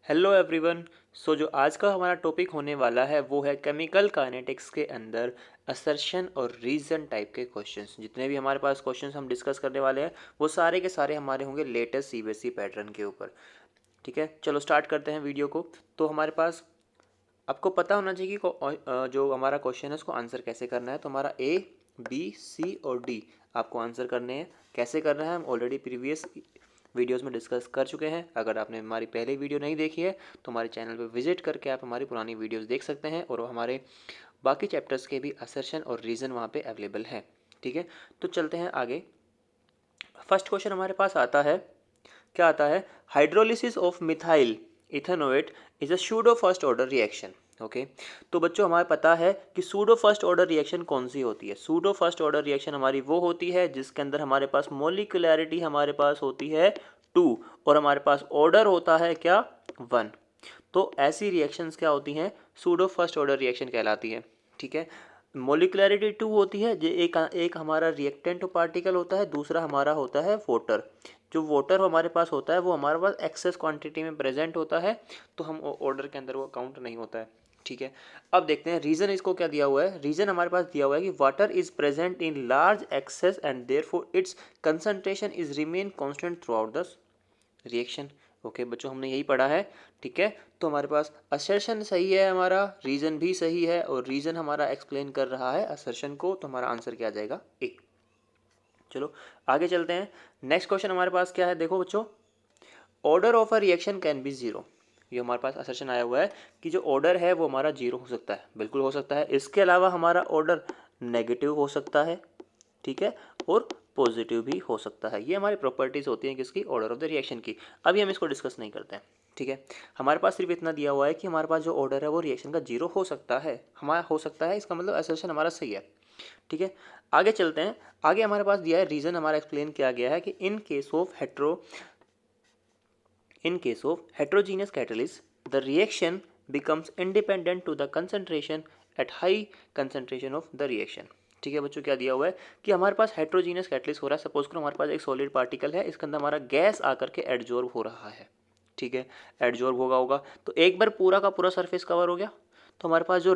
Hello everyone. जो आज का हमारा टॉपिक होने वाला है वो है केमिकल काइनेटिक्स के अंदर असर्शन और रीज़न टाइप के क्वेश्चंस। जितने भी हमारे पास क्वेश्चंस हम डिस्कस करने वाले हैं वो सारे के सारे हमारे होंगे लेटेस्ट सीबीएसई पैटर्न के ऊपर। ठीक है, चलो स्टार्ट करते हैं वीडियो को। तो हमारे पास आपको पता होना चाहिए कि जो हमारा क्वेश्चन है उसको आंसर कैसे करना है। तो हमारा ए, बी, सी और डी आपको आंसर करने हैं। कैसे करना है हम ऑलरेडी प्रीवियस वीडियोस में डिस्कस कर चुके हैं। अगर आपने हमारी पहले वीडियो नहीं देखी है तो हमारे चैनल पर विजिट करके आप हमारी पुरानी वीडियोस देख सकते हैं और हमारे बाकी चैप्टर्स के भी असर्शन और रीज़न वहाँ पे अवेलेबल है। ठीक है, तो चलते हैं आगे। फर्स्ट क्वेश्चन हमारे पास आता है, क्या आता है? Hydrolysis of methyl ethanoate is a pseudo first order reaction. Okay, तो बच्चों हमारे पता है कि सूडो फर्स्ट ऑर्डर रिएक्शन कौन सी होती है। सूडो फर्स्ट ऑर्डर रिएक्शन हमारी वो होती है जिसके अंदर हमारे पास मोलिकुलैरिटी हमारे पास होती है 2 और हमारे पास ऑर्डर होता है क्या, 1। तो ऐसी रिएक्शंस क्या होती हैं, सूडो फर्स्ट ऑर्डर रिएक्शन कहलाती है। ठीक है, मोलिकुलैरिटी 2 होती है, जो एक हमारा रिएक्टेंट पार्टिकल होता है, दूसरा हमारा होता है वोटर। जो वोटर हमारे पास होता है वो हमारे पास एक्सेस क्वांटिटी में प्रेजेंट होता है, तो हम ऑर्डर के अंदर वो काउंट नहीं होता है। ठीक है, अब देखते हैं रीजन इसको क्या दिया हुआ है। रीजन हमारे पास दिया हुआ है कि water is present in large access and therefore it's concentration is remain constant through out the reaction. Okay बच्चों, हमने यही पढ़ा है। ठीक है, तो हमारे पास असर्शन सही है, हमारा रीजन भी सही है और रीजन हमारा एक्सप्लेन कर रहा है असर्शन को, तो हमारा आंसर क्या आ जाएगा, ए। चलो आगे चलते हैं। नेक्स्ट क्वेश्चन हमारे पास क्या है, देखो बच्चों, order of a reaction can B zero. ये हमारे पास असर्शन आया हुआ है कि जो ऑर्डर है वो हमारा जीरो हो सकता है, बिल्कुल हो सकता है। इसके अलावा हमारा ऑर्डर नेगेटिव हो सकता है, ठीक है, और पॉजिटिव भी हो सकता है। ये हमारी प्रॉपर्टीज होती हैं किसकी, ऑर्डर ऑफ द रिएक्शन की। अभी हम इसको डिस्कस नहीं करते हैं। ठीक है, हमारे पास सिर्फ इतना दिया हुआ है कि हमारे पास जो ऑर्डर है वो रिएक्शन का जीरो हो सकता है, हमारा हो सकता है, इसका मतलब असर्शन हमारा सही है। ठीक है, आगे चलते हैं। आगे हमारे पास दिया है रीजन, हमारा एक्सप्लेन किया गया है कि in case of heterogeneous catalyst, the reaction becomes independent to the concentration at high concentration of the reaction। ठीक है बच्चों, क्या दिया हुआ है कि हमारे पास हेट्रोजीनियस कैटलिस्ट हो रहा है। सपोज करो हमारे पास एक सॉलिड पार्टिकल है, इसके अंदर हमारा गैस आकर के एडजॉर्ब हो रहा है। ठीक है, एडजॉर्ब होगा तो एक बार पूरा का पूरा सरफेस कवर हो गया, तो हमारे पास जो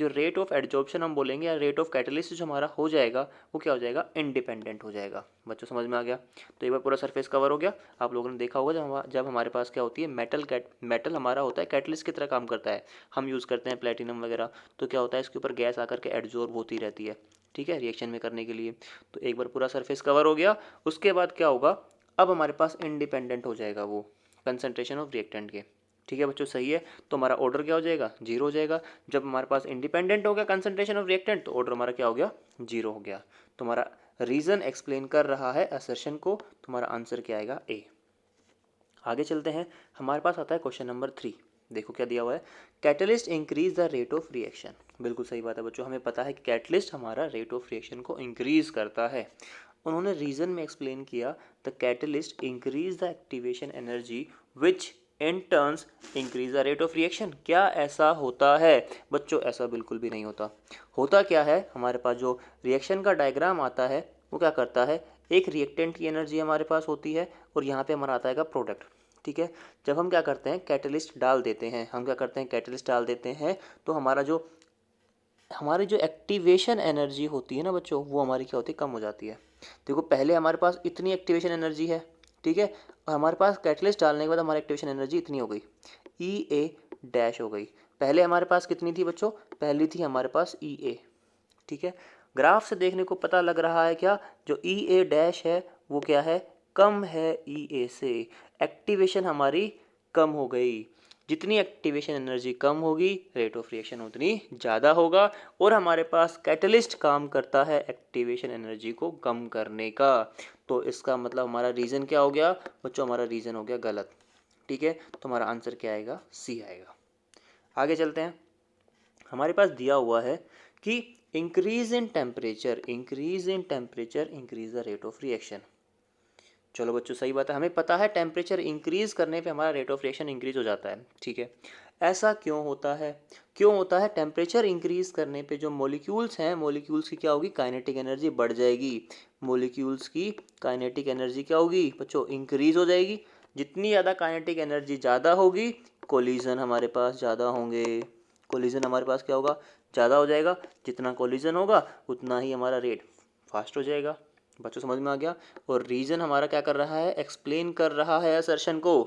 रेट ऑफ एडजॉर्प्शन हम बोलेंगे या रेट ऑफ कैटलिस्ट जो हमारा हो जाएगा वो क्या हो जाएगा, इंडिपेंडेंट हो जाएगा। बच्चों समझ में आ गया? तो एक बार पूरा सरफेस कवर हो गया। आप लोगों ने देखा होगा जब हमारे पास क्या होती है, मेटल हमारा होता है कैटलिस्ट की तरह काम करता है। हम यूज़ करते हैं प्लेटिनम वगैरह, तो क्या होता है इसके ऊपर गैस आकर के एडजॉर्ब होती रहती है। ठीक है, रिएक्शन में करने के लिए। तो एक बार पूरा सरफेस कवर हो गया, उसके बाद क्या होगा, अब हमारे पास इंडिपेंडेंट हो जाएगा वो कंसनट्रेशन ऑफ रिएक्टेंट के। ठीक है बच्चों, सही है। तो हमारा ऑर्डर क्या हो जाएगा, जीरो हो जाएगा। जब हमारे पास इंडिपेंडेंट हो गया कंसंट्रेशन ऑफ रिएक्टेंट, तो ऑर्डर हमारा क्या हो गया, जीरो हो गया। तो हमारा रीजन एक्सप्लेन कर रहा है असर्शन को, तुम्हारा आंसर क्या आएगा, ए। आगे चलते हैं, हमारे पास आता है क्वेश्चन नंबर 3। देखो क्या दिया हुआ है, catalyst increase the rate of reaction. बिल्कुल सही बात है बच्चों, हमें पता है कि कैटलिस्ट हमारा रेट ऑफ रिएक्शन को इंक्रीज करता है। उन्होंने रीजन में एक्सप्लेन किया, the catalyst increase the activation energy which in turns increase the rate of reaction. क्या ऐसा होता है बच्चों? ऐसा बिल्कुल भी नहीं होता। होता क्या है, हमारे पास जो रिएक्शन का डायग्राम आता है वो क्या करता है, एक रिएक्टेंट की एनर्जी हमारे पास होती है और यहाँ पे हमारा आता है प्रोडक्ट। ठीक है, जब हम क्या करते हैं, कैटलिस्ट डाल देते हैं, हम क्या करते हैं, कैटलिस्ट डाल देते हैं, तो हमारी जो एक्टिवेशन एनर्जी होती है ना बच्चों, वो हमारी क्या होती है, कम हो जाती है। देखो पहले हमारे पास इतनी एक्टिवेशन एनर्जी है, ठीक है, और हमारे पास कैटलिस्ट डालने के बाद हमारी एक्टिवेशन एनर्जी इतनी हो गई, ई ए डैश हो गई। पहले हमारे पास कितनी थी बच्चों, पहली थी हमारे पास ई ए। ठीक है, ग्राफ से देखने को पता लग रहा है क्या, जो ई ए डैश है वो क्या है, कम है ई ए से। एक्टिवेशन हमारी कम हो गई। जितनी एक्टिवेशन एनर्जी कम होगी, रेट ऑफ रिएक्शन उतनी ज़्यादा होगा, और हमारे पास कैटलिस्ट काम करता है एक्टिवेशन एनर्जी को कम करने का। तो इसका मतलब हमारा रीज़न क्या हो गया बच्चों, हमारा रीज़न हो गया गलत। ठीक है, तो हमारा आंसर क्या आएगा, सी आएगा। आगे चलते हैं, हमारे पास दिया हुआ है कि increase in temperature increase the rate of reaction. चलो बच्चों सही बात है, हमें पता है टेम्परेचर इंक्रीज करने पे हमारा रेट ऑफ रिएक्शन इंक्रीज हो जाता है। ठीक है, ऐसा क्यों होता है, क्यों होता है, टेम्परेचर इंक्रीज करने पे जो मॉलिक्यूल्स हैं, मॉलिक्यूल्स की क्या होगी, काइनेटिक एनर्जी बढ़ जाएगी। मॉलिक्यूल्स की काइनेटिक एनर्जी क्या होगी बच्चों, इंक्रीज हो जाएगी। जितनी ज़्यादा काइनेटिक एनर्जी ज़्यादा होगी, कोलिजन हमारे पास ज़्यादा होंगे, कोलिजन हमारे पास क्या होगा, ज़्यादा हो जाएगा। जितना कोलिजन होगा उतना ही हमारा रेट फास्ट हो जाएगा। बच्चों समझ में आ गया। और रीजन हमारा क्या कर रहा है, एक्सप्लेन कर रहा है असर्शन को।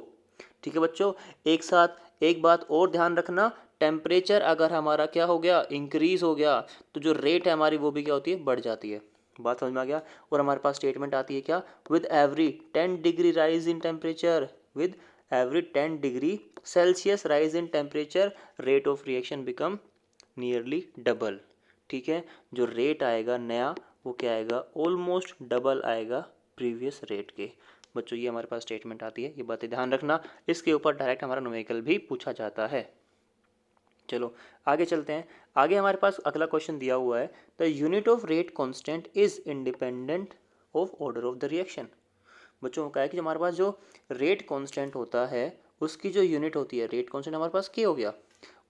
ठीक है बच्चों, एक साथ एक बात और ध्यान रखना, टेम्परेचर अगर हमारा क्या हो गया, इंक्रीज हो गया, तो जो रेट है हमारी वो भी क्या होती है, बढ़ जाती है। बात समझ में आ गया। और हमारे पास स्टेटमेंट आती है क्या, with every 10 degree rise in temperature, with every 10 degree Celsius rise in temperature rate of reaction become nearly double. ठीक है, जो रेट आएगा नया वो क्या आएगा, ऑलमोस्ट डबल आएगा प्रीवियस रेट के। बच्चों ये हमारे पास स्टेटमेंट आती है, ये बातें ध्यान रखना, इसके ऊपर डायरेक्ट हमारा न्यूमेरिकल भी पूछा जाता है। चलो आगे चलते हैं। आगे हमारे पास अगला क्वेश्चन दिया हुआ है, the unit of rate constant is independent of order of the reaction. बच्चों का है कि हमारे पास जो रेट कांस्टेंट होता है उसकी जो यूनिट होती है, रेट कांस्टेंट हमारे पास क्या हो गया,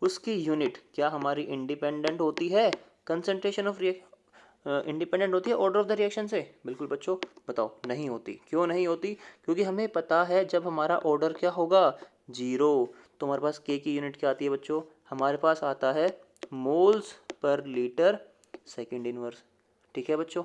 उसकी यूनिट क्या हमारी इंडिपेंडेंट होती है कंसंट्रेशन ऑफ इंडिपेंडेंट होती है ऑर्डर ऑफ द रिएक्शन से? बिल्कुल बच्चों, बताओ नहीं होती। क्यों नहीं होती? क्योंकि हमें पता है जब हमारा ऑर्डर क्या होगा, जीरो, तो हमारे पास के की यूनिट क्या आती है बच्चों, हमारे पास आता है moles per litre second inverse. ठीक है बच्चों,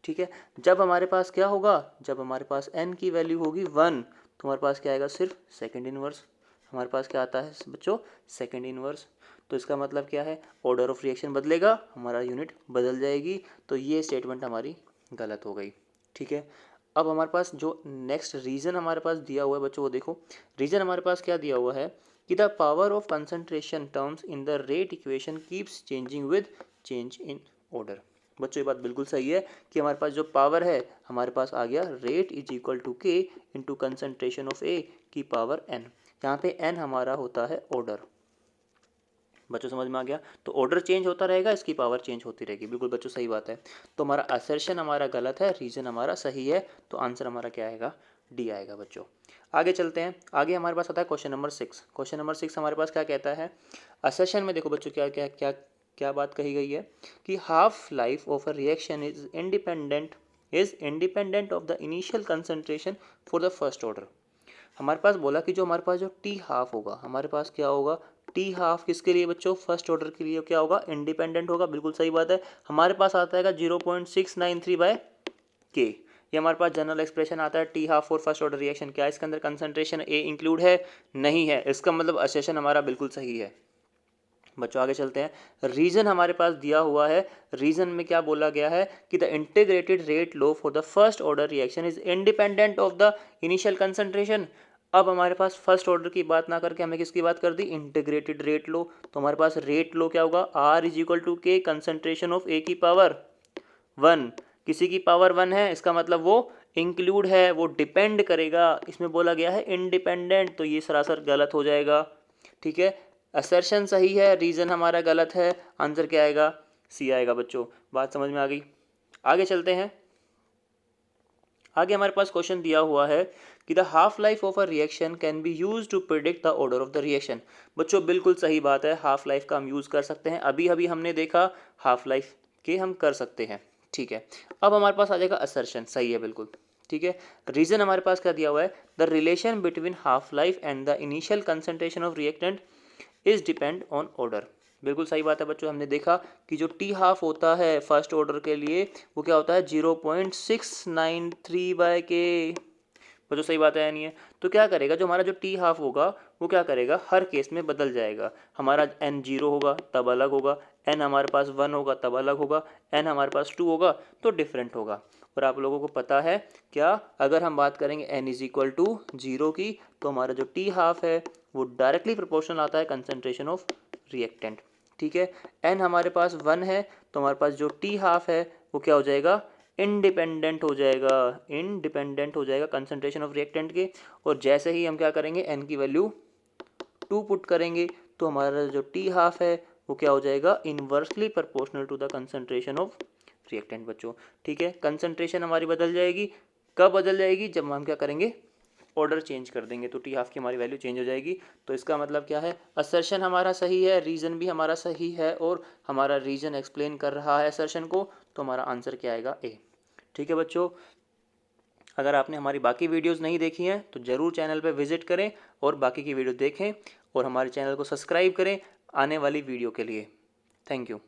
ठीक है। जब हमारे पास क्या होगा, जब हमारे पास n की वैल्यू होगी 1, तो हमारे पास क्या आएगा, सिर्फ सेकेंड इनवर्स। हमारे पास क्या आता है बच्चों, सेकेंड इनवर्स। तो इसका मतलब क्या है, ऑर्डर ऑफ रिएक्शन बदलेगा, हमारा यूनिट बदल जाएगी। तो ये स्टेटमेंट हमारी गलत हो गई। ठीक है, अब हमारे पास जो नेक्स्ट रीज़न हमारे पास दिया हुआ है बच्चों, वो देखो रीज़न हमारे पास क्या दिया हुआ है कि the power of concentration terms in the rate equation keeps changing with change in order. बच्चों ये बात बिल्कुल सही है कि हमारे पास जो पावर है हमारे पास आ गया रेट इज इक्वल टू के इंटू कंसनट्रेशन ऑफ ए की पावर एन। यहाँ पे एन हमारा होता है ऑर्डर। बच्चों समझ में आ गया। तो ऑर्डर चेंज होता रहेगा, इसकी पावर चेंज होती रहेगी। बिल्कुल बच्चों सही बात है। तो हमारा असर्शन हमारा गलत है, रीजन हमारा सही है। तो आंसर हमारा क्या आएगा, डी आएगा बच्चों। आगे चलते हैं। आगे हमारे पास आता है क्वेश्चन नंबर 6। क्वेश्चन नंबर 6 हमारे पास क्या कहता है, असर्शन में देखो बच्चों क्या क्या क्या क्या बात कही गई है कि half life of a reaction is independent of the initial concentration for the first order. हमारे पास बोला कि जो हमारे पास जो टी हाफ होगा, हमारे पास क्या होगा, टी हाफ किसके लिए बच्चों, फर्स्ट ऑर्डर के लिए क्या होगा, इंडिपेंडेंट होगा। बिल्कुल सही बात है। हमारे पास आता है 0.693 बाय के। ये हमारे पास जनरल एक्सप्रेशन आता है T half for first order reaction. क्या इसके अंदर कंसंट्रेशन ए इंक्लूड है? नहीं है। इसका मतलब असर्शन हमारा बिल्कुल सही है। बच्चों आगे चलते हैं। रीजन हमारे पास दिया हुआ है। रीजन में क्या बोला गया है कि the integrated rate low for the first order reaction is independent of the initial concentration. अब हमारे पास फर्स्ट ऑर्डर की बात ना करके हमें किसकी बात कर दी, इंटीग्रेटेड रेट लो। तो हमारे पास रेट लो क्या होगा, आर इज इक्वल टू के कंसंट्रेशन ऑफ ए की पावर 1। किसी की पावर 1 है, इसका मतलब वो इंक्लूड है, वो डिपेंड करेगा। इसमें बोला गया है इंडिपेंडेंट, तो ये सरासर गलत हो जाएगा। ठीक है, असर्शन सही है, रीजन हमारा गलत है। आंसर क्या आएगा, सी आएगा बच्चों। बात समझ में आ गई। आगे चलते हैं। आगे हमारे पास क्वेश्चन दिया हुआ है कि the half life of a reaction can be use to predict the order of the reaction. बच्चों बिल्कुल सही बात है, हाफ लाइफ का हम यूज़ कर सकते हैं। अभी अभी हमने देखा हाफ लाइफ के हम कर सकते हैं। ठीक है, अब हमारे पास आ जाएगा असर्शन। सही है बिल्कुल। ठीक है, रीजन हमारे पास क्या दिया हुआ है, the relation between half life and the initial concentration of reactant is depend on order. बिल्कुल सही बात है बच्चों। हमने देखा कि जो टी हाफ होता है फर्स्ट ऑर्डर के लिए वो क्या होता है 0.693 बाय के। बच्चों सही बात है या नहीं है? तो क्या करेगा, जो हमारा जो टी हाफ होगा वो क्या करेगा, हर केस में बदल जाएगा। हमारा एन 0 होगा तब अलग होगा, एन हमारे पास 1 होगा तब अलग होगा, एन हमारे पास 2 होगा तो डिफरेंट होगा। और आप लोगों को पता है क्या, अगर हम बात करेंगे n इज इक्वल टू 0 की, तो हमारा जो टी हाफ है वो डायरेक्टली प्रोपोर्शनल आता है कंसंट्रेशन ऑफ रिएक्टेंट। ठीक है, n हमारे पास 1 है तो हमारे पास जो टी हाफ है वो क्या हो जाएगा, इंडिपेंडेंट हो जाएगा। इंडिपेंडेंट हो जाएगा कंसंट्रेशन ऑफ रिएक्टेंट के। और जैसे ही हम क्या करेंगे, n की वैल्यू 2 पुट करेंगे तो हमारा जो टी हाफ है वो क्या हो जाएगा, inversely proportional to the concentration of reactant बच्चों। ठीक है, कंसंट्रेशन हमारी बदल जाएगी। कब बदल जाएगी, जब हम क्या करेंगे, ऑर्डर चेंज कर देंगे तो टी हाफ की हमारी वैल्यू चेंज हो जाएगी। तो इसका मतलब क्या है, असर्शन हमारा सही है, रीजन भी हमारा सही है, और हमारा रीजन एक्सप्लेन कर रहा है असर्शन को। तो हमारा आंसर क्या आएगा, ए। ठीक है बच्चों, अगर आपने हमारी बाकी वीडियोस नहीं देखी हैं तो ज़रूर चैनल पे विजिट करें और बाकी की वीडियो देखें। और हमारे चैनल को सब्सक्राइब करें आने वाली वीडियो के लिए। Thank you.